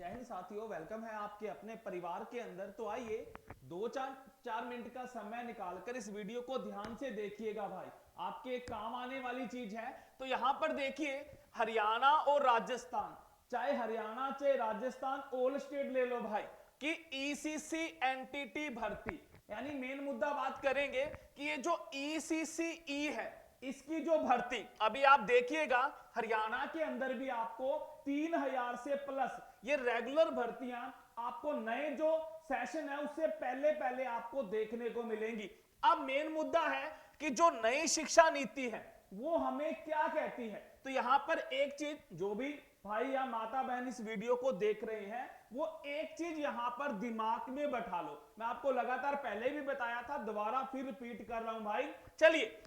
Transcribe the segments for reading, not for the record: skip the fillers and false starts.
जय हिंद साथियों, वेलकम है आपके अपने परिवार के अंदर। तो आइए 2-4 मिनट का समय निकालकर इस वीडियो को ध्यान से देखिएगा भाई, आपके काम आने वाली चीज है। तो यहां पर देखिए, हरियाणा और राजस्थान, चाहे हरियाणा चाहे राजस्थान, ऑल स्टेट ले लो भाई, कि ईसीसी एनटीटी भर्ती, यानी मेन मुद्दा बात करेंगे कि ये जो ईसीसी है इसकी जो भर्ती, अभी आप देखिएगा हरियाणा के अंदर भी आपको 3000 से प्लस ये रेगुलर भर्तियां आपको नए जो सेशन है उससे पहले पहले आपको देखने को मिलेंगी। अब मेन मुद्दा है कि जो नई शिक्षा नीति है वो हमें क्या कहती है। तो यहां पर एक चीज, जो भी भाई या माता बहन इस वीडियो को देख रहे हैं, वो एक चीज यहां पर दिमाग में बैठा लो। मैं आपको लगातार पहले भी बताया था, दोबारा फिर रिपीट कर रहा हूं भाई। चलिए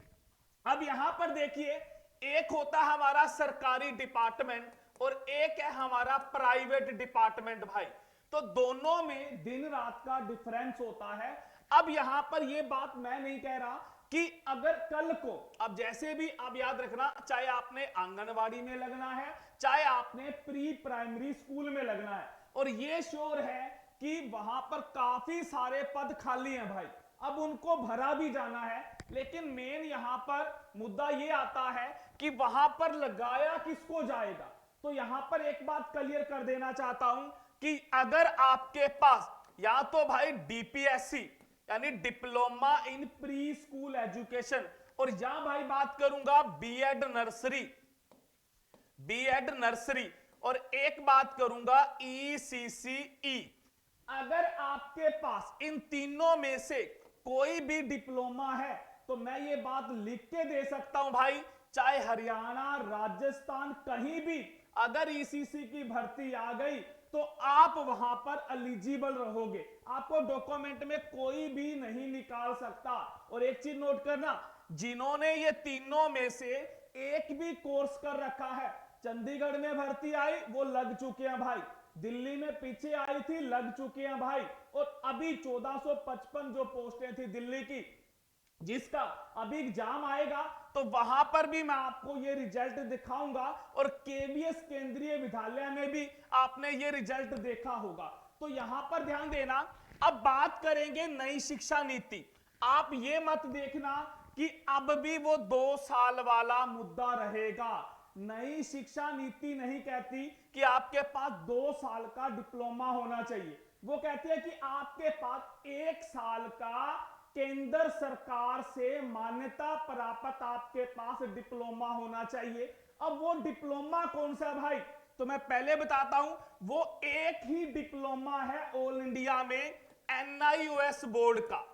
अब यहां पर देखिए, एक होता है हमारा सरकारी डिपार्टमेंट और एक है हमारा प्राइवेट डिपार्टमेंट भाई। तो दोनों में दिन रात का डिफरेंस होता है। अब यहां पर यह बात मैं नहीं कह रहा कि अगर कल को, अब जैसे भी आप याद रखना, चाहे आपने आंगनवाड़ी में लगना है, चाहे आपने प्री प्राइमरी स्कूल में लगना है, और ये श्योर है कि वहां पर काफी सारे पद खाली हैं भाई, अब उनको भरा भी जाना है। लेकिन मेन यहां पर मुद्दा ये आता है कि वहां पर लगाया किसको जाएगा। तो यहां पर एक बात क्लियर कर देना चाहता हूं कि अगर आपके पास या तो भाई डीपीएससी यानी diploma in pre school education, और या भाई बात करूंगा बीएड नर्सरी, और एक बात करूंगा ईसीसीई। अगर आपके पास इन तीनों में से कोई भी डिप्लोमा है तो मैं ये बात लिख के दे सकता हूं भाई, चाहे हरियाणा राजस्थान कहीं भी अगर ईसीसी की भर्ती आ गई तो आप वहां पर एलिजिबल रहोगे, आपको डॉक्यूमेंट में कोई भी नहीं निकाल सकता। और एक चीज नोट करना, जिन्होंने ये तीनों में से एक भी कोर्स कर रखा है, चंडीगढ़ में भर्ती आई वो लग चुके हैं भाई, दिल्ली में पीछे आई थी लग चुके हैं भाई, और अभी 1455 जो पोस्टें थी दिल्ली की, जिसका अभी एग्जाम आएगा तो वहां पर भी मैं आपको ये रिजल्ट दिखाऊंगा, और केवीएस केंद्रीय विद्यालय में भी आपने ये रिजल्ट देखा होगा। तो यहां पर ध्यान देना। अब बात करेंगे नई शिक्षा नीति। आप ये मत देखना कि अब भी वो 2 साल वाला मुद्दा रहेगा। नई शिक्षा नीति नहीं कहती कि आपके पास 2 साल का डिप्लोमा होना चाहिए, वो कहती है कि आपके पास 1 साल का केंद्र सरकार से मान्यता प्राप्त आपके पास डिप्लोमा होना चाहिए। अब वो डिप्लोमा कौन सा भाई, तो मैं पहले बताता हूं, वो एक ही डिप्लोमा है ऑल इंडिया में, एनआईओएस बोर्ड का,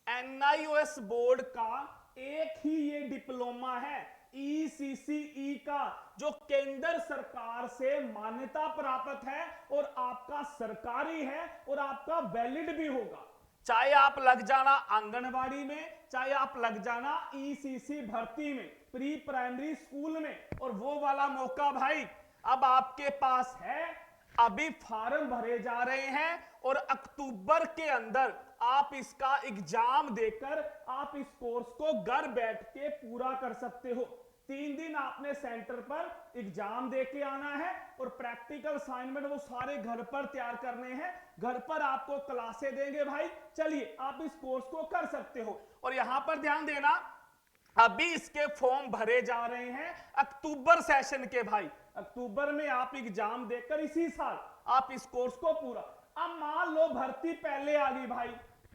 एनआईओएस बोर्ड का एक ही ये डिप्लोमा है, ईसीसीई का, जो केंद्र सरकार से मान्यता प्राप्त है और आपका सरकारी है और आपका वैलिड भी होगा। चाहे आप लग जाना आंगनवाड़ी में, चाहे आप लग जाना ईसीसी भर्ती में, प्री प्राइमरी स्कूल में, और वो वाला मौका भाई अब आपके पास है। अभी फॉर्म भरे जा रहे हैं और अक्टूबर के अंदर आप इसका एग्जाम देकर आप इस कोर्स को घर बैठ के पूरा कर सकते हो। 3 दिन आपने सेंटर पर एग्जाम दे के आना है और प्रैक्टिकल असाइनमेंट वो सारे घर पर तैयार करने हैं, घर पर आपको क्लासें देंगे भाई। चलिए आप इस कोर्स को कर सकते हो। और यहां पर ध्यान देना, अभी इसके फॉर्म भरे जा रहे हैं अक्टूबर सेशन के भाई, अक्टूबर में आप एग्जाम देकर इसी साल आप इस कोर्स को पूरा। अब मान लो भर्ती पहले आ गई भाई,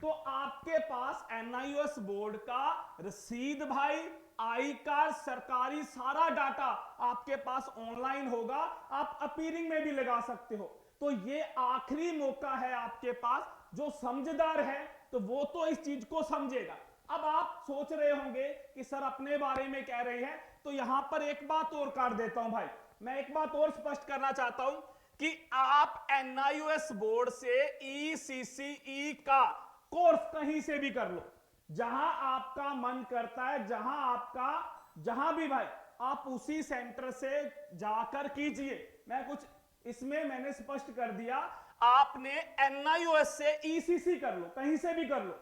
तो आपके पास एनआईओएस बोर्ड का रसीद भाई, आई कार्ड, सरकारी सारा डाटा आपके पास ऑनलाइन होगा, आप अपीयरिंग में भी लगा सकते हो। तो ये आखिरी मौका है आपके पास। जो समझदार है तो वो तो इस चीज को समझेगा। अब आप सोच रहे होंगे कि सर अपने बारे में कह रहे हैं, तो यहां पर एक बात और कर देता हूं भाई, मैं एक बात और स्पष्ट करना चाहता हूं कि आप एनआईओएस बोर्ड से ईसीसीई का कोर्स कहीं से भी कर लो, जहां आपका मन करता है, जहां भी भाई आप उसी सेंटर से जाकर कीजिए। मैं कुछ इसमें मैंने स्पष्ट कर दिया, आपने एनआईओएस से ईसीसी कर लो, कहीं से भी कर लो।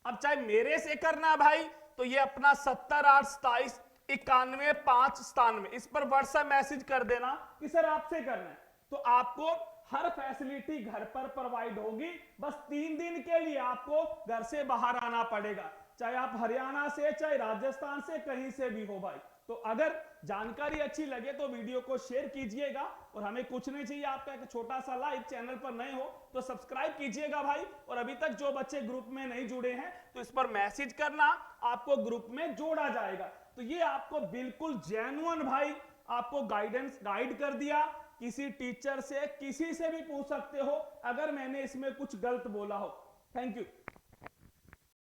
अब चाहे मेरे से करना भाई, तो ये अपना 70-8-27-91-5-97 इस पर व्हाट्सएप मैसेज कर देना कि सर आपसे करना है, तो आपको हर फैसिलिटी घर पर प्रोवाइड होगी। बस 3 दिन के लिए आपको घर से बाहर आना पड़ेगा, चाहे आप हरियाणा से, चाहे राजस्थान से, कहीं से भी हो भाई। तो अगर जानकारी अच्छी लगे तो वीडियो को शेयर कीजिएगा, और हमें कुछ नहीं चाहिए आपका एक छोटा सा लाइक। चैनल पर नए हो तो सब्सक्राइब कीजिएगा भाई। और अभी तक जो बच्चे ग्रुप में नहीं जुड़े हैं तो इस पर मैसेज करना, आपको ग्रुप में जोड़ा जाएगा। तो ये आपको बिल्कुल जेन्युइन भाई आपको गाइड कर दिया। किसी टीचर से, किसी से भी पूछ सकते हो अगर मैंने इसमें कुछ गलत बोला हो। Thank you.